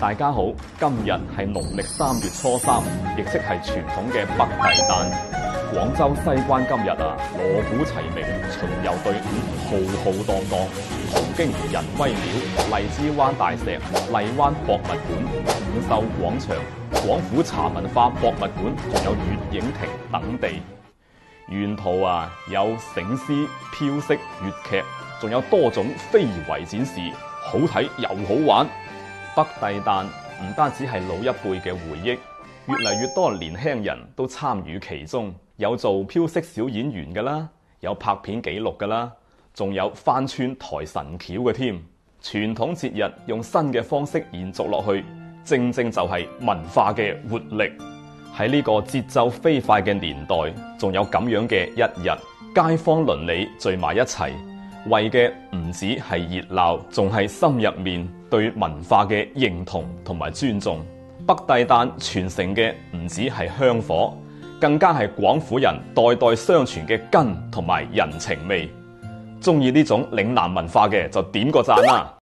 大家好，今日係農曆3月初3，亦即係傳統嘅北帝誕。廣州西關今日鑼鼓齊鳴，巡遊隊伍浩浩蕩蕩，途經仁威廟、荔枝灣大石、荔灣博物館、虎秀廣場、廣府茶文化博物館，仲有月影亭等地。沿途有醒獅、飄色、粵劇，仲有多種非遺展示，好睇又好玩。北帝誕唔單止係老一輩嘅回憶，越嚟越多年輕人都參與其中，有做飄色小演員㗎啦，有拍片記錄㗎啦，仲有翻村抬神轎嘅添。傳統節日用新嘅方式延續落去，正正就係文化嘅活力。喺呢個節奏飛快嘅年代，仲有咁樣嘅一日，街坊鄰里聚埋一齊，為嘅唔止係熱鬧，仲係心入面對文化嘅認同同埋尊重。北帝誕傳承嘅唔止係香火，更加係廣府人代代相傳嘅根同埋人情味。中意呢種嶺南文化嘅就點個讚啦！